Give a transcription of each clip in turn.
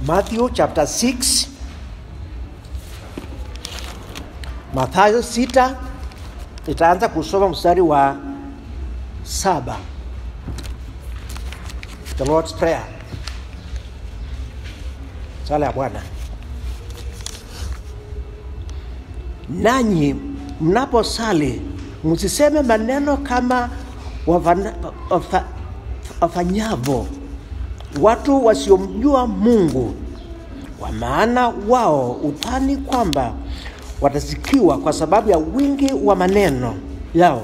Matthew chapter 6. Mathayo 6, nitaanza kusoma mstari wa 7. The Lord's Prayer. Sala ya Bwana. Nanyi mnaposali msiseme maneno kama wafanyavo watu wasiomjua Mungu, kwa maana wao udhani kwamba watasikiwa kwa sababu ya wingi wa maneno yao.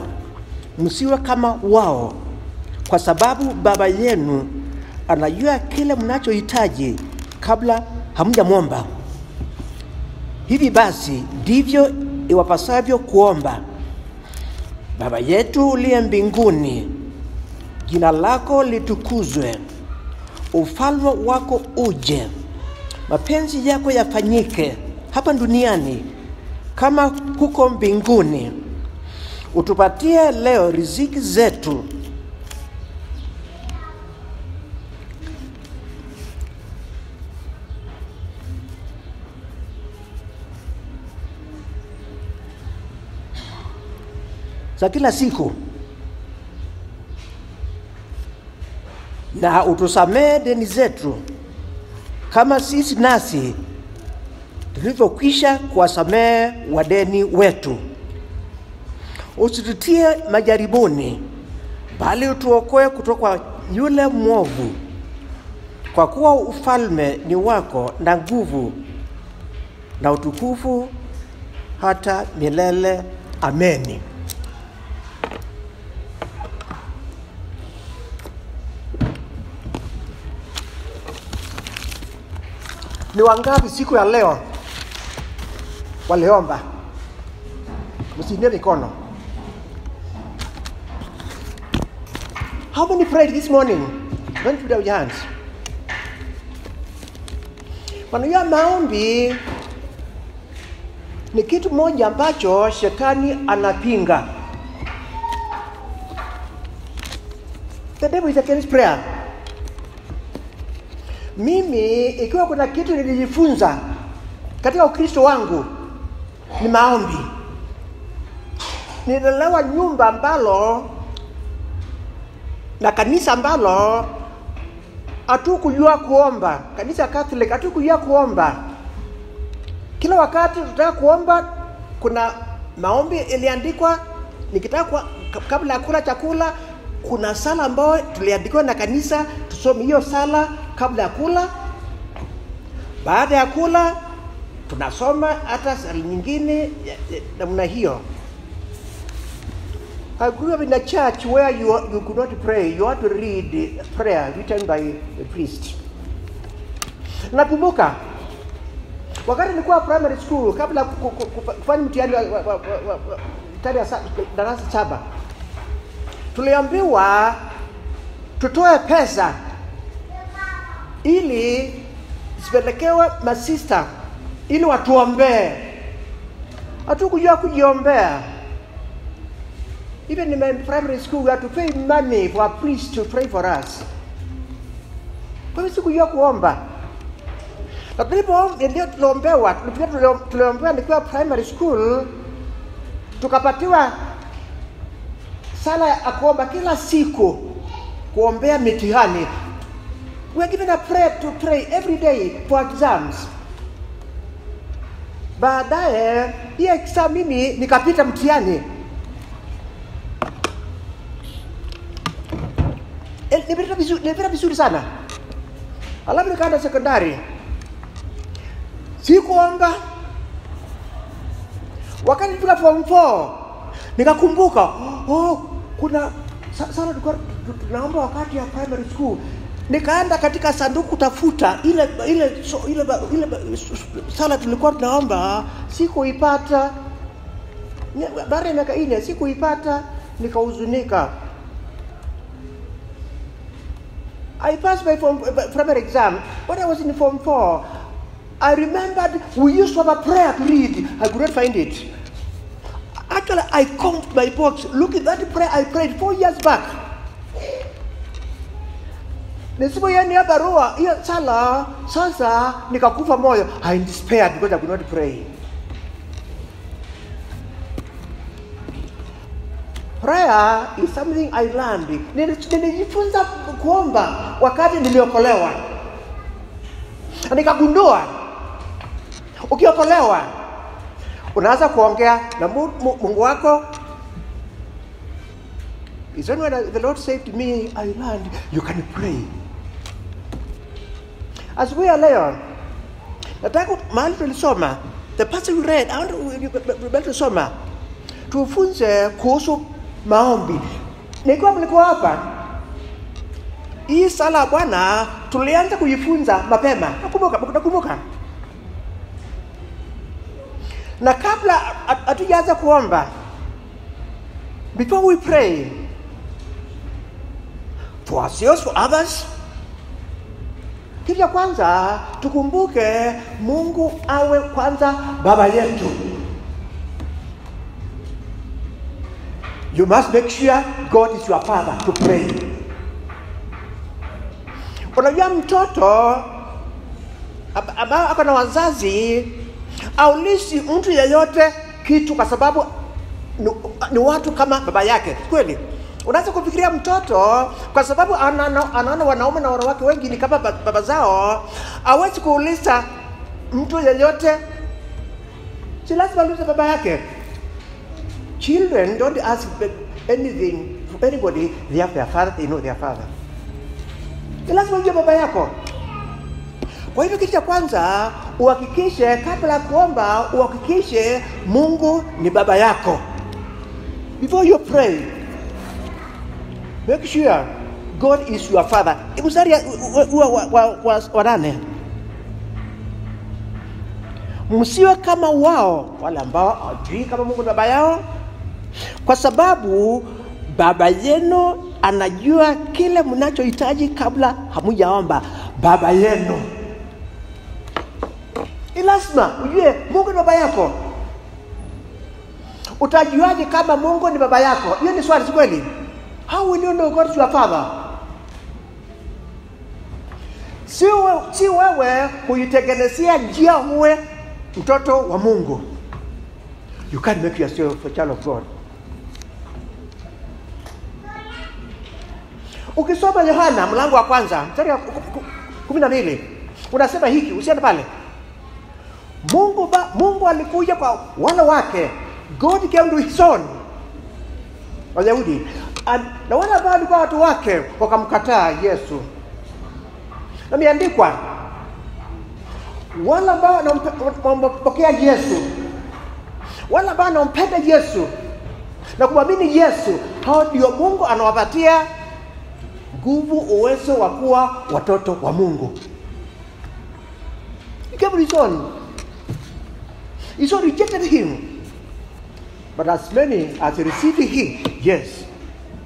Msiwe kama wao, kwa sababu Baba yenu anajua kile mnachohitaji kabla hamjamwomba. Hivi basi ndivyo iwapasavyo kuomba: Baba yetu uliye mbinguni, jina lako litukuzwe, ufalme wako uje, mapenzi yako yafanyike hapa duniani kama huko mbinguni. Utupatie leo riziki zetu, za kila siku, na utusamehe deni zetu kama sisi nasi tulivyokwisha kuwasamehe wadeni wetu. Usitutie majaribuni, bali utuokoe kutoka yule mwovu, kwa kuwa ufalme ni wako na nguvu na utukufu hata milele. Ameni. Ni wangapi siku ya leo waliomba? Msiinue mikono. How many prayed this morning? Don't put out your hands. Maneno maombi ni kitu moja ambacho shetani anapinga. The devil is against prayer. Mimi ikiwa kuna kitu nilijifunza katika Ukristo wangu ni maombi. Nilelewa nyumba ambalo na kanisa ambalo hatukujua kuomba. Kanisa Catholic hatukujua kuomba. Kila wakati tutaka kuomba kuna maombi iliandikwa, nikitaka kabla ya kula chakula kuna sala ambayo tuliandikwa na kanisa tusome hiyo sala kabla ya kula. Baada ya kula tunasoma hata sala nyingine namna hiyo. I grew up in a church where you could not pray. You had to read prayer written by a priest. Nakumbuka wakati nilikuwa primary school, kabla kufanya mtihani wa darasa 7, tuliambiwa tutoe pesa ili sipelekewe masista ili watuombee. Hatukujua kujiombea. Even in my primary school, we had to pay money for a priest to pray for us. Kwa hivyo sikujua kuomba. Na tuliombewa nikiwa primary school, tukapatiwa sala ya kuomba kila siku, kuombea mitihani. We are given a prayer to pray every day for exams. Baadaye hii exam mimi nikapita mtihani. Nilipita vizuri sana. Alafu nikaenda sekondari. Sikuomba. Wakati nilifika form 4, nikakumbuka, kuna sana tunaomba wakati ya primary school. Nikaenda katika sanduku tafuta ile sala tulikuwa tunaomba, sikuipata. Baada ya miaka 4 sikuipata, nikahuzunika. I passed my primary exam. When I was in form 4, I remembered we used to have a prayer to read. I could not find it. Actually, I combed my books. Look at that prayer I prayed 4 years back. nisipoiandika barua hiyo sala, sasa nikakufa moyo. I despaired because I could not pray. Prayer is something I learned. Nilijifunza kuomba wakati niliokolewa. Nikagundua ukiokolewa unaanza kuongea na Mungu wako. It's only when the Lord said to me, I learned you can pray. As we are leo, nataka mahali tulisoma, the passage we read, I want to soma, tufunze kuhusu maombi. Nikiwa mlikuwa hapa, hii sala ya Bwana tulianza kujifunza mapema. Nakumbuka. Na kabla hatujaanza kuomba, before we pray for ourselves, for others, kitu cha kwanza tukumbuke Mungu awe kwanza baba yetu. You must make sure God is your father to pray. Unajua mtoto ambao ako na wazazi aulishi mtu yeyote kitu kwa sababu ni watu kama baba yake. Kweli? Unaweza kufikiria mtoto kwa sababu anaona wanaume na wanawake wengi ni kama baba zao, hawezi kuuliza mtu yeyote, si lazima aulize baba yake. Children don't ask anything from anybody. They have their father, they know their father. Ni lazima ujue baba yako. Kwa hivyo kitu cha kwanza uhakikishe, kabla ya kuomba uhakikishe Mungu ni baba yako. Before you pray, make sure God is your father. Mstari wa 8. Msiwe kama wao, wale ambao hawajui kama Mungu ni baba yao, kwa sababu baba yenu anajua kile mnachohitaji kabla hamujaomba. Baba yenu. Ni lazima ujue Mungu ni baba yako. Utajuaje kama Mungu ni baba yako? Hiyo ni swali, kweli? How will you know God is your father? Si wewe kujitengenezea njia uwe mtoto wa Mungu. You can't make yourself a child of God. Ukisoma Yohana mlango wa kwanza mstari wa 12, unasema hiki, usiende pale. Mungu alikuja kwa wale wake. God came to his son, Wayahudi. Na wale ambao walikuwa watu wake wakamkataa Yesu. Na imeandikwa, wale ambao wanampokea Yesu, wale ambao wanampenda Yesu na kumwamini Yesu, hao ndio Mungu anawapatia nguvu, uwezo wa kuwa watoto wa Mungu. He gave his son. His son rejected him. But as many as received him, yes,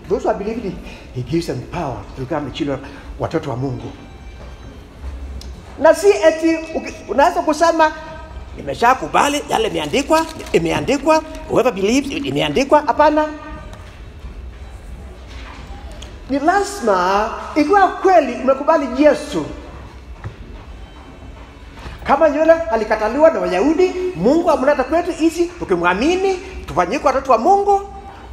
those who have believed him, he gives them power to become the children, watoto wa Mungu. Na si eti unaweza kusema nimeshakubali yale imeandikwa, whoever believes imeandikwa. Hapana. Ni lazima ikiwa kweli umekubali Yesu, kama yule alikataliwa na Wayahudi, Mungu amleta kwetu hizi, tukimwamini tufanyike watoto wa Mungu,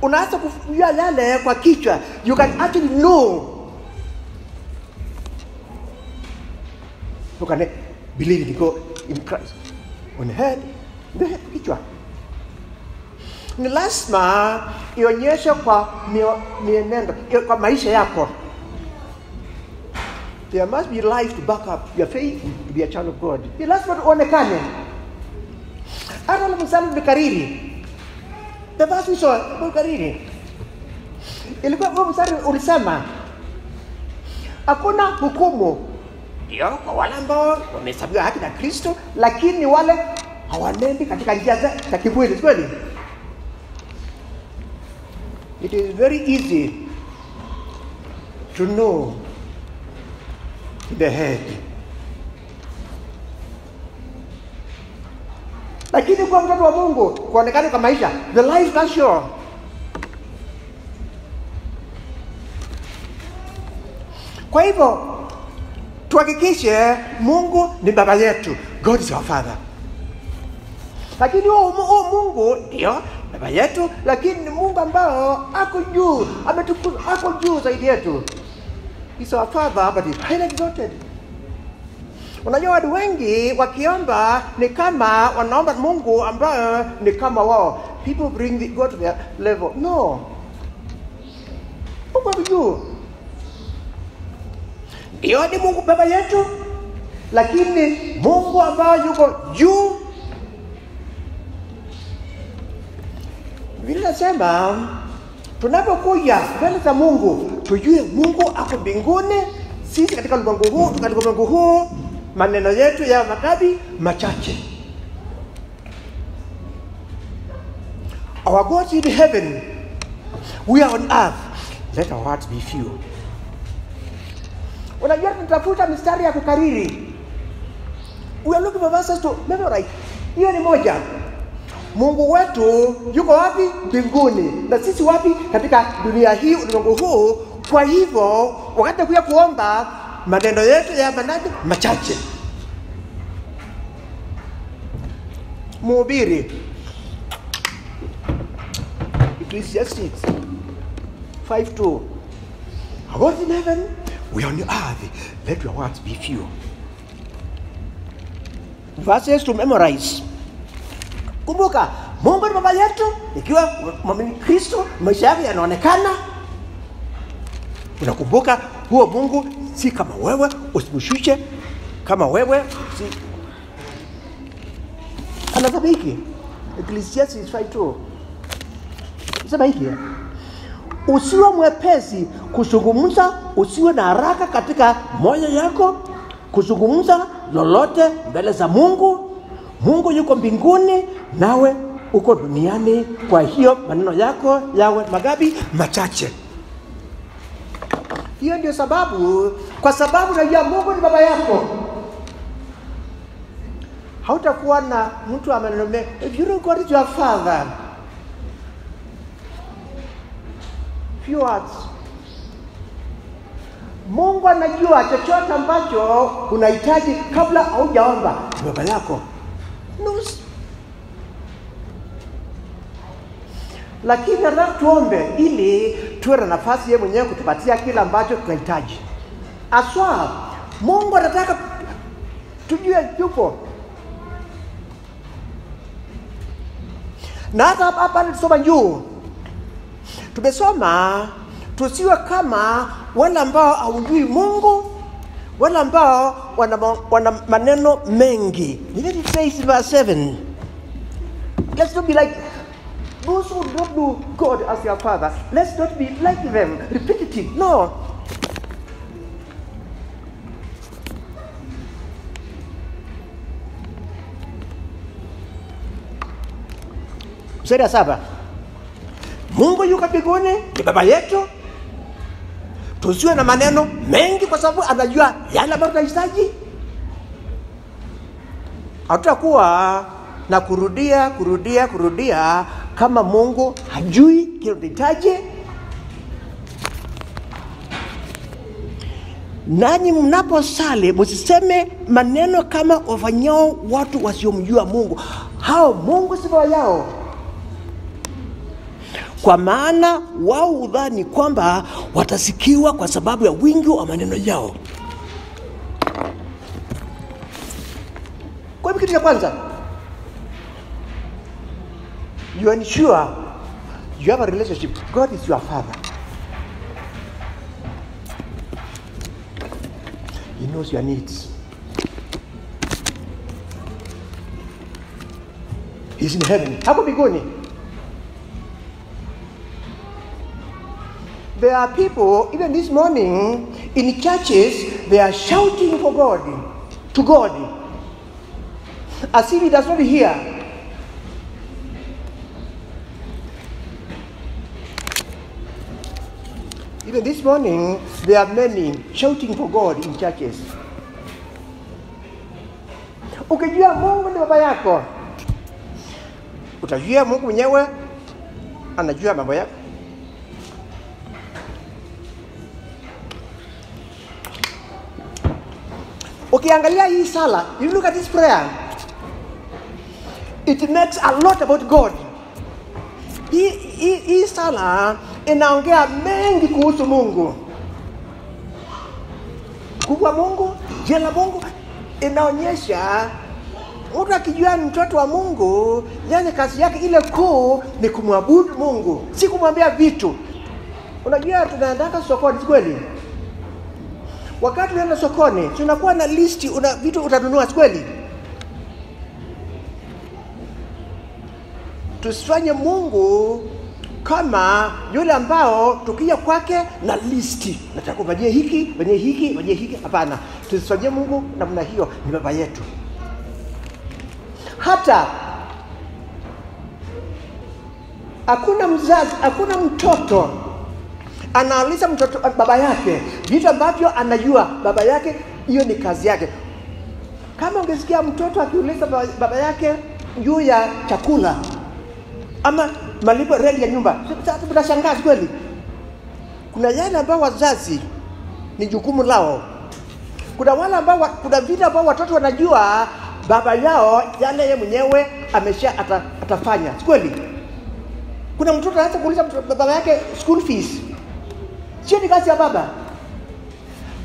unaanza kujua yale kwa kichwa. You can actually know. You can believe in Christ. On the head, kichwa. Ni lazima ionyeshe kwa mienendo, kwa maisha yako. There must be life to back up your faith to be a child of God. Ni lazima tuonekane. Hata msali bikariri. The verse so bikariri. Ilikuwa kwa msali ulisema hakuna hukumu ndio kwa wale ambao wamehesabiwa haki na Kristo, lakini wale hawanendi katika njia za kiburi. Kweli? It is very easy to know the head. Lakini kwa mtoto wa Mungu kuonekana kwa maisha, the life can show. Kwa hivyo tuhakikishe Mungu ni baba yetu. God is our father. Lakini huo Mungu ndio baba yetu, lakini ni Mungu ambao ako juu, ametukuza, ako juu zaidi yetu. He's our father, but he's highly exalted. Unajua watu wengi wakiomba ni kama wanaomba Mungu ambaye ni kama wao. People bring God to their level. No. Mungu ako juu. Ndio ni Mungu baba yetu, lakini Mungu ambaye yuko juu. Vile nasema tunapokuja mbele za Mungu, tujue Mungu ako mbinguni, sisi katika ulimwengu huu maneno yetu ya makabi machache. Our God is in heaven, we are on earth, let our hearts be few. Unajua tunatafuta mistari ya kukariri. We are looking for verses to memorize. Hiyo ni moja. Mungu wetu yuko wapi? Mbinguni. Na sisi wapi? Katika dunia hii, ulimwengu huu. Kwa hivyo wakati kuja kuomba, maneno yetu ya manabi machache. Mhubiri Ecclesiastes 5:2. God in heaven, we are on the earth, let your words be few. Verses to memorize. Kumbuka, Mungu ni baba yetu, ikiwa mwamini Kristo, maisha yake yanaonekana. Unakumbuka huo Mungu si kama wewe, usimshushe kama wewe, si anasema hiki. Ecclesiastes 5:2. Sema hiki. Usiwe mwepesi kuzungumza, usiwe na haraka katika moyo yako kuzungumza lolote mbele za Mungu. Mungu yuko mbinguni, nawe uko duniani, kwa hiyo maneno yako yawe magabi machache. Hiyo ndio sababu, kwa sababu unajua Mungu ni baba yako, hautakuwa na mtu amenomea. If you don't go to your father, few words. Mungu anajua chochote ambacho unahitaji kabla haujaomba. Baba yako knows. Lakini nataka tuombe ili tuwe na nafasi yeye mwenyewe kutupatia kila ambacho tunahitaji. Aswa Mungu anataka tujue yupo. Na hapa nilisoma juu. Tumesoma tusiwe kama wale ambao hawajui Mungu, wale ambao wana maneno mengi. It says in verse 7. Let's not be like those who don't know God as their father. Let's not be like them, repetitive. No. Mstari 7. Mungu yuko mbinguni, ni baba yetu. Tusiwe na maneno mengi kwa sababu anajua yale ambayo tunahitaji. Hatutakuwa na kurudia kama Mungu hajui kile tunahitaji. Nanyi mnaposali msiseme maneno kama wafanyao watu wasiomjua Mungu. Hao Mungu si baba yao. Kwa maana wao udhani kwamba watasikiwa kwa sababu ya wingi wa maneno yao. Kwa hivyo kitu cha kwanza, you ensure you have a relationship. God is your father. He knows your needs. He's in heaven. Hapo mbinguni. There are people, even this morning, in churches, they are shouting for God, to God, as if He does not hear. Even this morning, there are many shouting for God in churches. Ukijua Mungu ni baba yako, utajua Mungu mwenyewe anajua mambo yako. Ukiangalia hii sala, you look at this prayer, it makes a lot about God. Hii sala inaongea mengi kuhusu Mungu. Kubwa Mungu, jina la Mungu, inaonyesha mtu akijua ni mtoto wa Mungu, yani kazi yake ile kuu ni kumwabudu Mungu, si kumwambia vitu. Unajua tunaenda sokoni kweli? Wakati unaenda sokoni, tunakuwa na listi una vitu utanunua kweli? Tusifanye Mungu kama yule ambao tukija kwake na listi. Nataka kufanyia hiki, fanyia hiki, fanyia hiki. Hapana. Tusifanye Mungu namna hiyo, ni baba yetu. Hata hakuna mzazi, hakuna mtoto anauliza mtoto baba yake vitu ambavyo anajua baba yake, hiyo ni kazi yake. Kama ungesikia mtoto akiuliza baba yake juu ya chakula ama malipo rent ya nyumba, sasa tunashangaa kweli. Kuna yale ambao wazazi ni jukumu lao. Kuna wale ambao kuna vitu ambao watoto wanajua baba yao yale yeye mwenyewe atafanya. Kweli? Kuna mtoto anaweza kuuliza baba yake school fees. Sio ni kazi ya baba.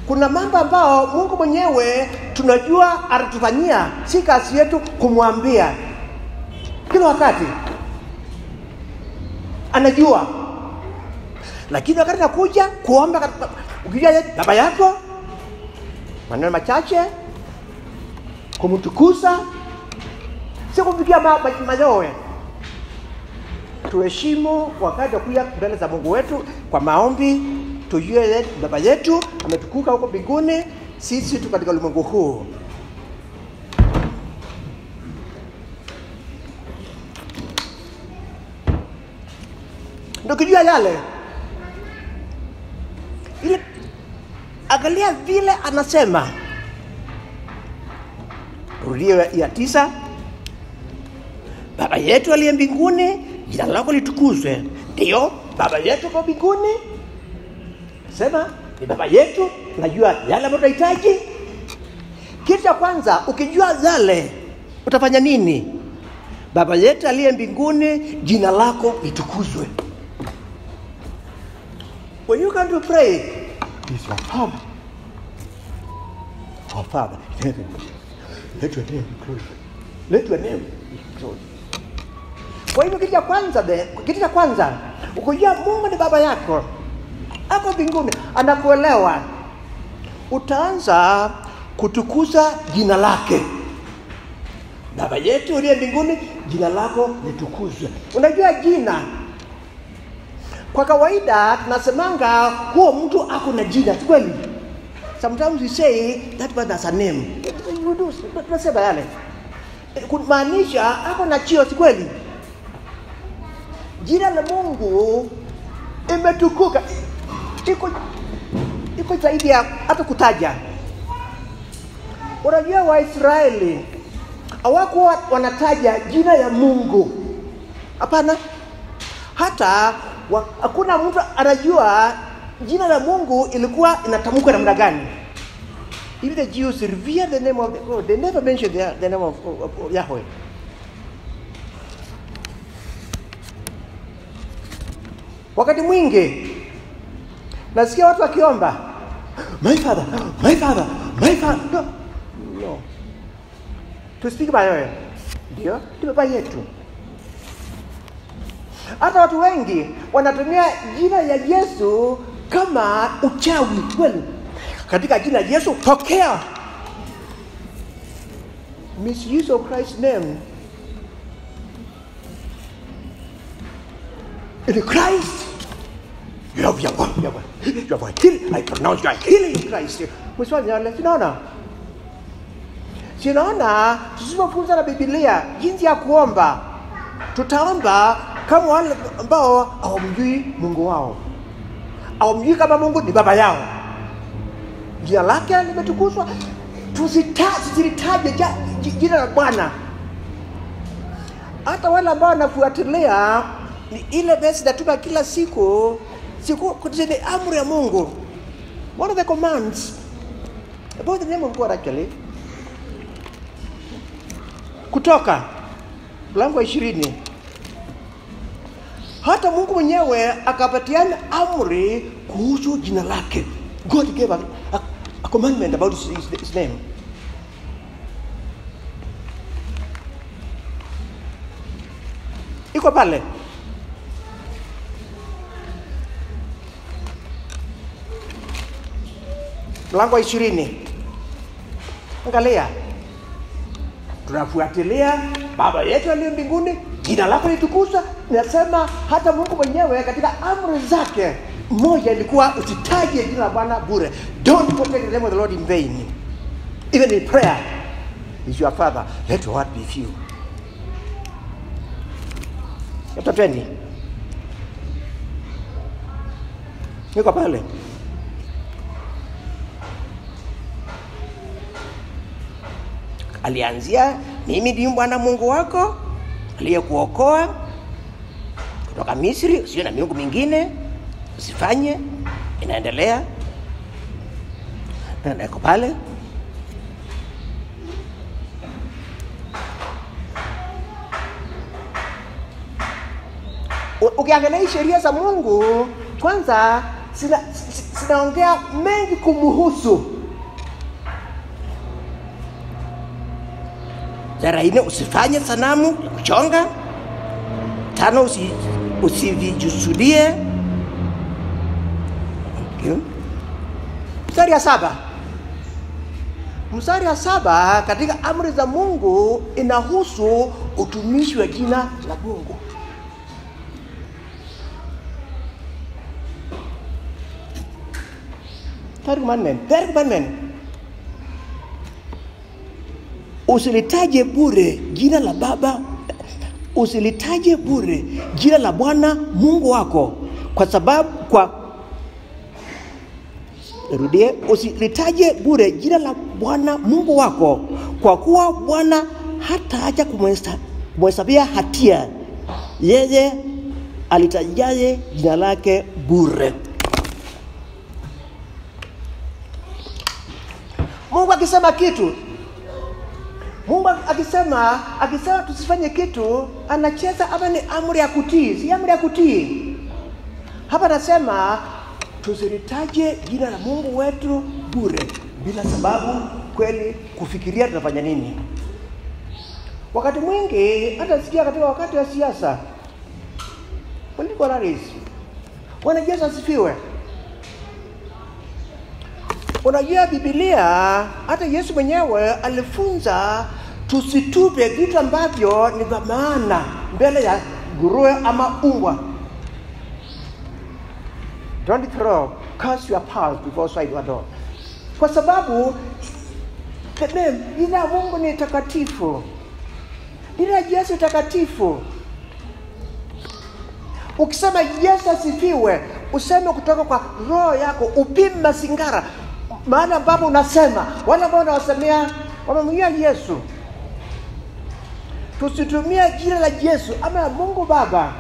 Kuna mambo ambao Mungu mwenyewe tunajua atatufanyia, si kazi yetu kumwambia. Kila wakati anajua. Lakini wakati anakuja kuomba, ukija baba yako, maneno machache kumtukuza, sio kupigia mayowe. Tuheshimu wakati wa kuja mbele za Mungu wetu kwa maombi, tujue baba yetu ametukuka huko mbinguni, sisi tu katika ulimwengu huu. Ndio kijua yale. Ile angalia vile anasema. Rudia ya 9. Baba yetu aliye mbinguni, jina lako litukuzwe. Ndio, baba yetu kwa mbinguni. Sema, ni baba yetu, najua yale ambayo tunahitaji. Kitu cha kwanza, ukijua yale, utafanya nini? Baba yetu aliye mbinguni, jina lako litukuzwe. When you come to pray, it's your Father. Our Father, let your name be glorified. Let your name be glorified. Kwa hivyo kitu cha kwanza, ukijua Mungu ni baba yako, hapo mbinguni anakuelewa, utaanza kutukuza jina lake. Baba yetu uliye mbinguni, jina lako litukuzwe. Unajua jina, kwa kawaida tunasemanga huo mtu ako na jina, kweli? Sometimes we say that man has a name. You do, tunasema yale. Kumaanisha ako na cheo, kweli? Jina la Mungu imetukuka. Iko zaidi ya hata kutaja. Unajua Waisraeli hawakuwa wanataja jina ya Mungu. Hapana. Hata hakuna mtu anajua jina la Mungu ilikuwa inatamkwa namna gani. Even the Jews revere the name of God. They never mention the name of Yahweh. Wakati mwingi nasikia watu wakiomba, my father, my father, my father. No. To speak by Yahweh. Ndio, ni baba yetu. Hata watu wengi wanatumia jina ya Yesu kama uchawi, kweli? Katika jina la Yesu tokea. Misuse of Christ's name. In Christ, you have healing. I pronounce you are healing in Christ. Sinaona tusipofunza na Biblia jinsi ya kuomba, tutaomba kama wale ambao hawamjui Mungu wao. Hawamjui kama Mungu ni baba yao. Jina lake limetukuzwa. Tusitaje jina la Bwana. Hata wale ambao wanafuatilia ile basi natuma kila siku kutende amri ya Mungu. One of the commands about the name of God actually Kutoka mlango wa 20. Hata Mungu mwenyewe akapatiana amri kuhusu jina lake. God gave a commandment about his name. Iko pale. Mlango wa 20. Angalia. Tunafuatilia, Baba yetu aliye mbinguni, jina lako litukuzwe. Ninasema hata Mungu mwenyewe katika amri zake moja ilikuwa usitaje jina la Bwana bure. Don't take the name of the Lord in vain. Even in prayer, is your Father, let your heart be few. Chapter 20. Niko pale. Alianzia, mimi ndiye Bwana Mungu wako aliyekuokoa kutoka Misri, usio na miungu mingine, usifanye. Inaendelea. Na niko pale. Ukiangalia sheria za Mungu, kwanza sinaongea mengi kumhusu. Sara ine, usifanye sanamu ya kuchonga. 5, usivijusudie. Mstari ya 7. Mstari ya 7 katika amri za Mungu inahusu utumishi wa jina la Mungu. Third commandment. Usilitaje bure jina la Baba, usilitaje bure jina la Bwana Mungu wako, kwa sababu usilitaje bure jina la Bwana Mungu wako, kwa kuwa Bwana hataacha kumhesabia hatia yeye alitajaye jina lake bure. Mungu akisema kitu, Mungu akisema tusifanye kitu, anacheza hapa ni amri ya kutii, si amri ya kutii. Hapa anasema tusilitaje jina la Mungu wetu bure, bila sababu kweli kufikiria tunafanya nini. Wakati mwingi hata sikia katika wakati wa siasa, political rallies, wanajeshi asifiwe. Unajua Biblia, hata Yesu mwenyewe alifunza tusitupe vitu ambavyo ni vya maana mbele ya nguruwe ama umbwa. Don't throw, cast your pearls before swine or dog. Kwa sababu jina Mungu ni takatifu. Jina Yesu takatifu. Ukisema Yesu asifiwe, useme kutoka kwa roho yako, upime masingara. Maana ambapo unasema, wale ambao wanawasemea wamemwia Yesu. Tusitumie jina la Yesu ama Mungu Baba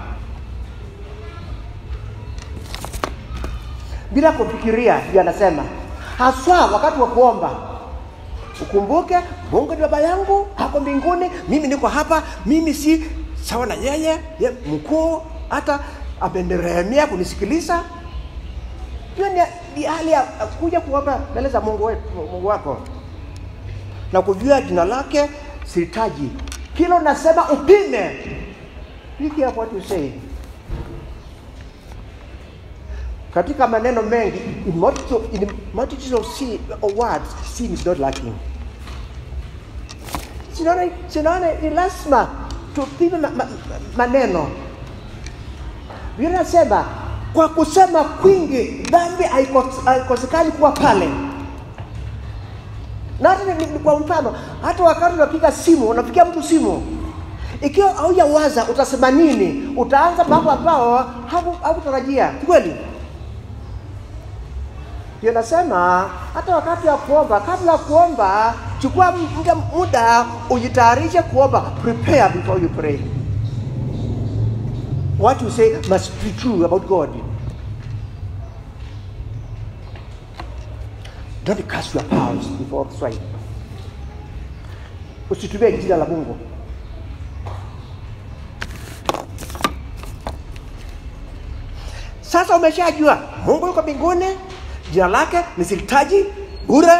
bila kufikiria. Ndio anasema haswa wakati wa kuomba, ukumbuke Mungu ni Baba yangu hapo mbinguni, mimi niko hapa, mimi si sawa na yeye mkuu, hata apenderemea kunisikiliza. Hiyo ni hali ya kuja kuomba mbele za Mungu wako na kujua jina lake. Sitaji kila unasema upime. Be careful what you say. Katika maneno mengi, in multitude of words, sin is not lacking. Sinaona ni lazima tupime maneno. Biblia inasema kwa kusema kwingi dhambi haikosekani kuwa pale. Na hata ni kwa mfano, hata wakati unapiga simu, unapigia mtu simu, ikiwa haujawaza utasema nini, utaanza mambo ambayo hakutarajia. Kweli? Ndio nasema hata wakati wa kuomba, kabla ya kuomba, chukua muda ujitayarishe kuomba. Prepare before you pray. What you say must be true about God. Don't cast your pearls before swine. Usitumie jina la Mungu Sasa umeshajua Mungu yuko mbinguni, jina lake nisilitaji bure.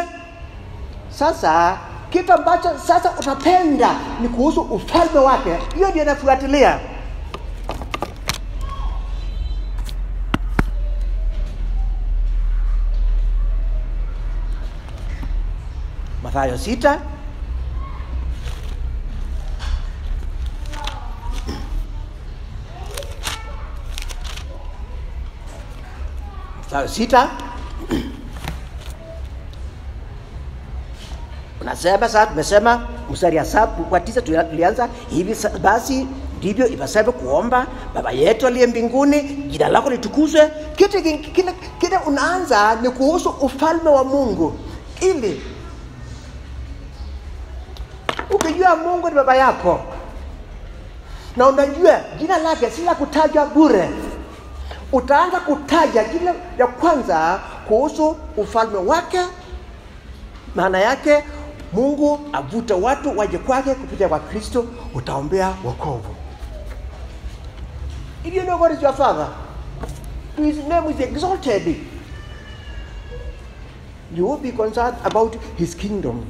Sasa kitu ambacho sasa utapenda ni kuhusu ufalme wake. Hiyo ndio inafuatilia. Mathayo 6 Mathayo 6 unasema, sasa tumesema mstari ya 9 tulianza hivi, basi ndivyo ipasavyo kuomba: Baba yetu aliye mbinguni, jina lako litukuzwe. Kile unaanza ni kuhusu ufalme wa Mungu, ili ukijua Mungu ni baba yako na unajua jina lake si la kutajwa bure, utaanza kutaja jina ya kwanza kuhusu ufalme wake. Maana yake Mungu avuta watu waje kwake kupitia kwa Kristo, utaombea wokovu. If you know God is your Father, His name is exalted, you will be concerned about His kingdom.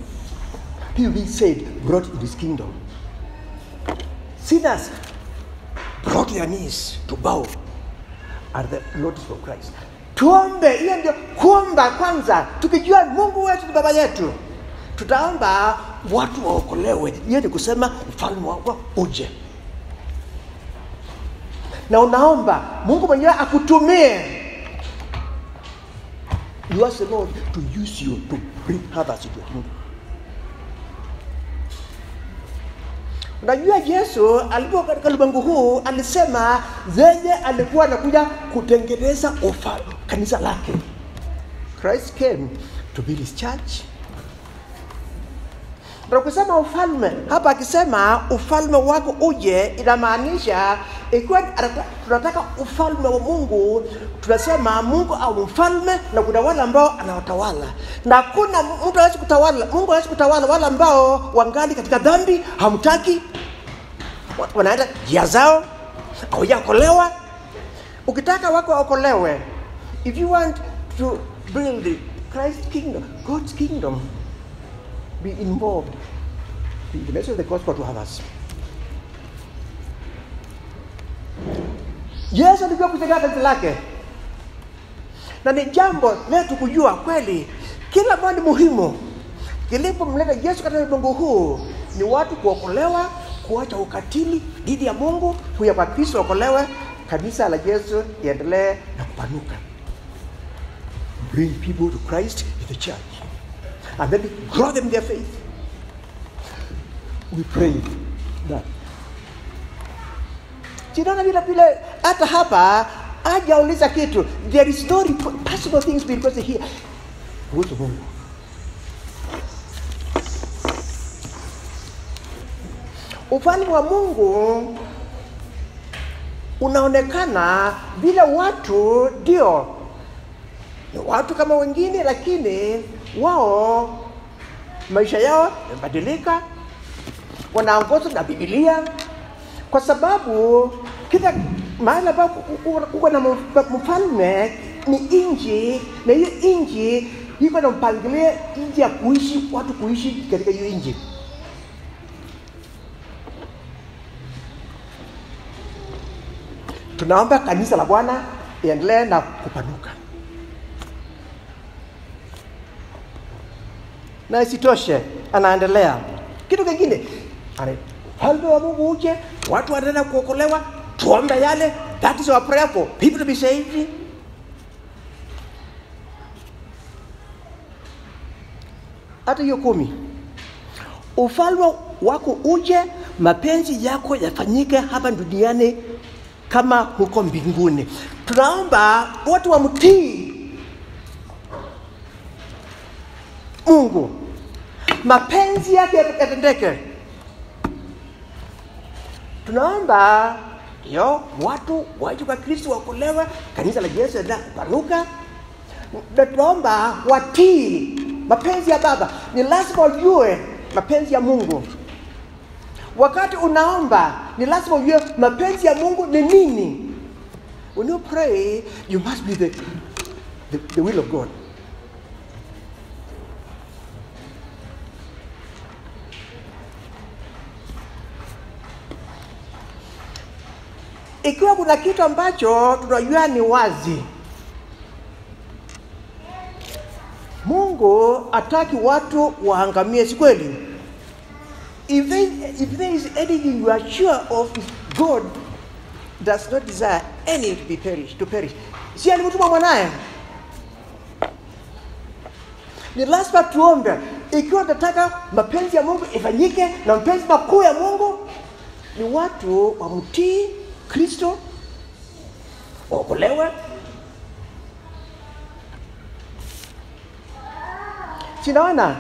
He will be said, brought in His kingdom. Sinners brought their knees to bow at the Lordship of Christ. Tuombe, hiyo ndio kuomba kwanza. Tukijua Mungu wetu ni baba yetu, tutaomba watu waokolewe. Hiyo ni kusema ufalme wako uje. Na unaomba Mungu mwenyewe akutumie. You ask the Lord to use you to bring others into the kingdom. Unajua Yesu alipokuwa katika ulimwengu huu alisema yeye alikuwa anakuja kutengeneza kanisa lake. Christ came to build his church. Ndio kusema ufalme hapa, akisema ufalme wako uje, inamaanisha ikiwa tunataka ufalme wa Mungu, tunasema Mungu au mfalme, na kuna wale ambao anawatawala, na kuna mtu hawezi kutawala. Mungu hawezi kutawala wale ambao wangali katika dhambi, hamtaki, wanaenda njia zao, hawajaokolewa. Ukitaka wako waokolewe, if you want to build Christ's kingdom, God's kingdom, be involved in the message of the gospel to others. Yesu alikuwa kujenga kanisa lake, na ni jambo letu kujua kweli kila mambo muhimu kilipomleta Yesu katika ulimwengu huu ni watu kuokolewa, kuacha ukatili dhidi ya Mungu, kuja kwa Kristo waokolewe, kanisa la Yesu iendelee na kupanuka. Bring people to Christ in the church, and then grow them in their faith. We pray that. Jinaona vile hata hapa hajauliza kitu. There is no possible things because here kuhusu Mungu. Ufalme wa Mungu unaonekana vile watu ndio ni watu kama wengine, lakini wao maisha yao yamebadilika, wanaongozwa na Biblia, kwa sababu kila mahali ambapo uko na mfalme ni inji, na hiyo inji iko na mpangilio inji ya kuishi, watu kuishi katika hiyo inji. Tunaomba kanisa la Bwana iendelee na kupanuka. Na isitoshe, anaendelea kitu kingine, ufalme wa Mungu uje, watu wanaenda kuokolewa, tuombe yale. That is our prayer for people to be saved. Hata hiyo 10, ufalme wako uje, mapenzi yako yafanyike hapa duniani kama huko mbinguni. Tunaomba watu wamtii Mungu, mapenzi yake yatendeke. Tunaomba watu waje kwa Kristo waokolewe, kanisa la Yesu linapanuka. Na tunaomba watii mapenzi ya Baba. Ni lazima ujue mapenzi ya Mungu. Wakati unaomba ni lazima ujue mapenzi ya Mungu ni nini. When you pray, you must be the will of God. Ikiwa kuna kitu ambacho tunajua ni wazi, Mungu hataki watu waangamie, si kweli? If there is anything you are sure of, God does not desire any to perish. Si alimtuma mwanae? Ni lazima tuombe. Ikiwa tunataka mapenzi ya Mungu ifanyike na mapenzi makuu ya Mungu ni watu wamtii Kristo, waokolewe. Sinaona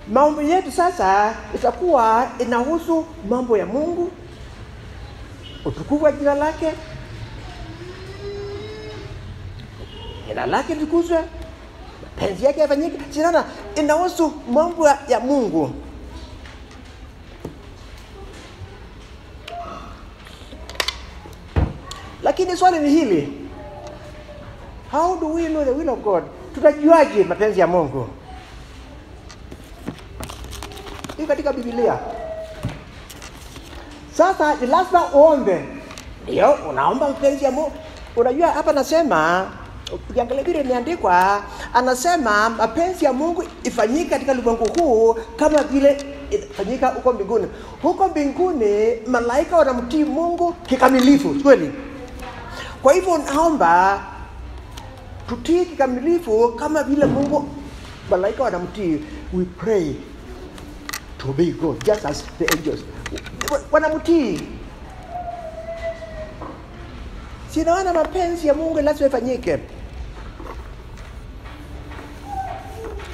mambo yetu sasa itakuwa inahusu mambo ya Mungu, utukufu wa jina lake, jina lake litukuzwe, mapenzi yake yafanyike. Sinaona inahusu mambo ya Mungu. Lakini swali ni hili, how do we know the will of God? Tutajuaje mapenzi ya Mungu? Hii katika Biblia. Sasa ni lazima uombe. Ndio, unaomba mapenzi ya Mungu. Unajua hapa nasema, ukiangalia vile imeandikwa, anasema mapenzi ya Mungu ifanyike katika ulimwengu huu kama vile ifanyika huko mbinguni. Huko mbinguni malaika wanamtii Mungu kikamilifu, kweli? Kwa hivyo naomba tutii kikamilifu kama vile Mungu malaika wanamtii. We pray to obey God just as the angels wanamtii. Sinaona mapenzi ya Mungu lazima ifanyike.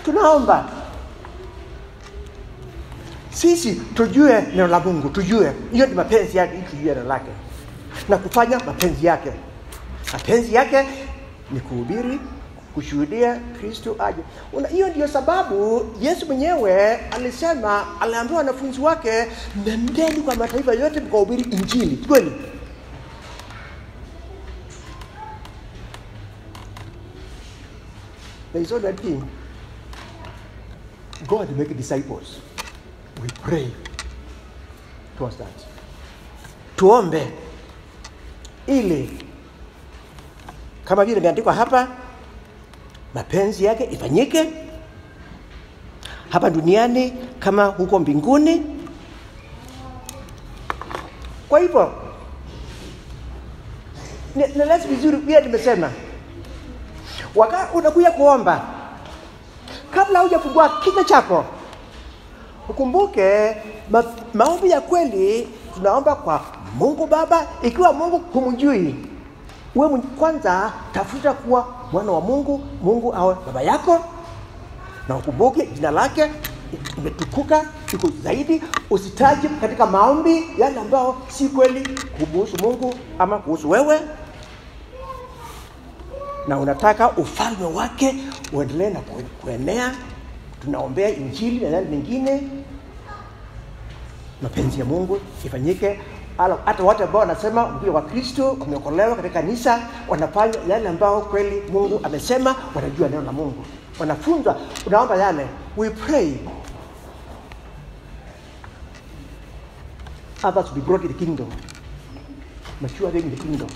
Tunaomba sisi tujue neno la Mungu, tujue hiyo ni mapenzi yake, tujue neno lake na kufanya mapenzi yake. Mapenzi yake ni kuhubiri, kushuhudia Kristo aje. Hiyo ndio sababu Yesu mwenyewe alisema, aliambia wanafunzi wake, nendeni kwa mataifa yote mkahubiri injili, kweli? There is another thing. God make disciples. We pray towards that. Tuombe ili kama vile imeandikwa hapa, mapenzi yake ifanyike hapa duniani kama huko mbinguni. Kwa hivyo ni lazima vizuri pia nimesema, wakati unakuja kuomba, kabla hujafungua kinywa chako, ukumbuke maombi ya kweli tunaomba kwa Mungu Baba. Ikiwa Mungu humjui, wewe kwanza tafuta kuwa mwana wa Mungu, Mungu awe baba yako, na ukumbuke jina lake imetukuka iko zaidi. Usitaje katika maombi yale ambao si kweli kuhusu Mungu ama kuhusu wewe, na unataka ufalme wake uendelee na kuenea. Tunaombea injili na yale mengine, mapenzi ya Mungu ifanyike. Hata watu ambao wanasema mpia wa Kristo wameokolewa katika kanisa, wanafanya yale ambao kweli Mungu amesema, wanajua neno la Mungu, wanafunza, unaomba yale. We pray others be brought in the kingdom, mature them in the kingdom,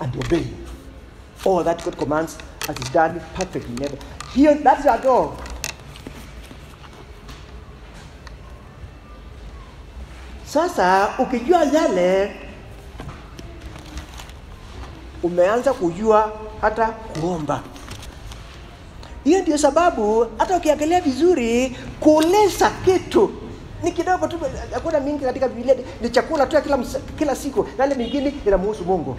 and obey all that God commands as is done perfectly. Never. Here, that's our goal. Sasa ukijua yale, umeanza kujua hata kuomba. Hiyo ndio sababu hata ukiangalia vizuri, kuuliza kitu ni kidogo tu, hakuna mingi katika Biblia, ni chakula tu kila siku, yale mengine inamhusu Mungu.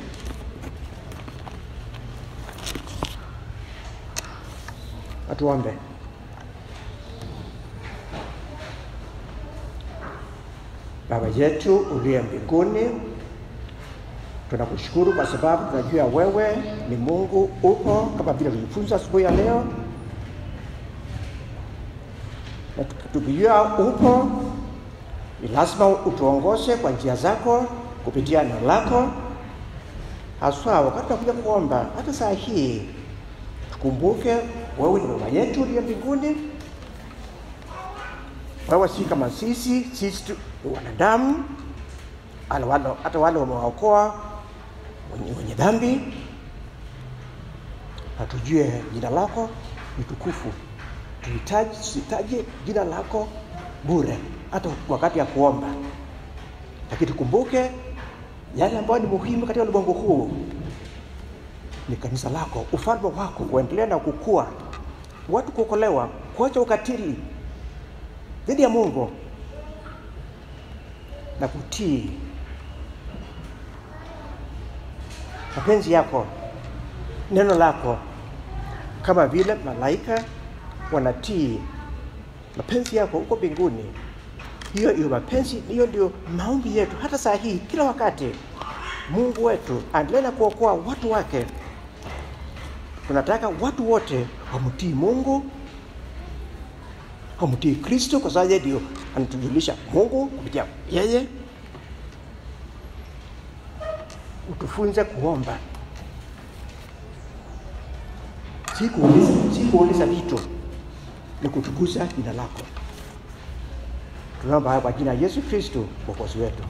Atuombe. Baba yetu uliye mbinguni, tunakushukuru kwa sababu tunajua wewe ni Mungu upo, kama vile tulifunza asubuhi ya leo. Na tukijua upo, ni lazima utuongoze kwa njia zako kupitia neno lako. Haswa wakati tunakuja kuomba, hata saa hii tukumbuke wewe ni Baba yetu uliye mbinguni. Wewe si kama sisi wanadamu, hata wale wamewaokoa wenye dhambi. Na tujue jina lako ni tukufu. Tuhitaji jina lako bure hata wakati ya kuomba. Lakini tukumbuke yale ambayo ni muhimu katika ulimwengu huu ni kanisa lako, ufalme wako kuendelea na kukua, watu kuokolewa, kuacha ukatili dhidi ya Mungu na kutii mapenzi yako, neno lako, kama vile malaika wanatii mapenzi yako huko mbinguni. Hiyo mapenzi, hiyo ndio maombi yetu hata saa hii, kila wakati. Mungu wetu anaendelea kuokoa watu wake. Tunataka watu wote wamtii Mungu, wamtii Kristo, kwa sababu yeye ndio anatujulisha Mungu kupitia yeye. Utufunze kuomba, si kuuliza vitu, ni kutukuza jina lako. Tunaomba kwa jina la Yesu Kristo Mwokozi wetu.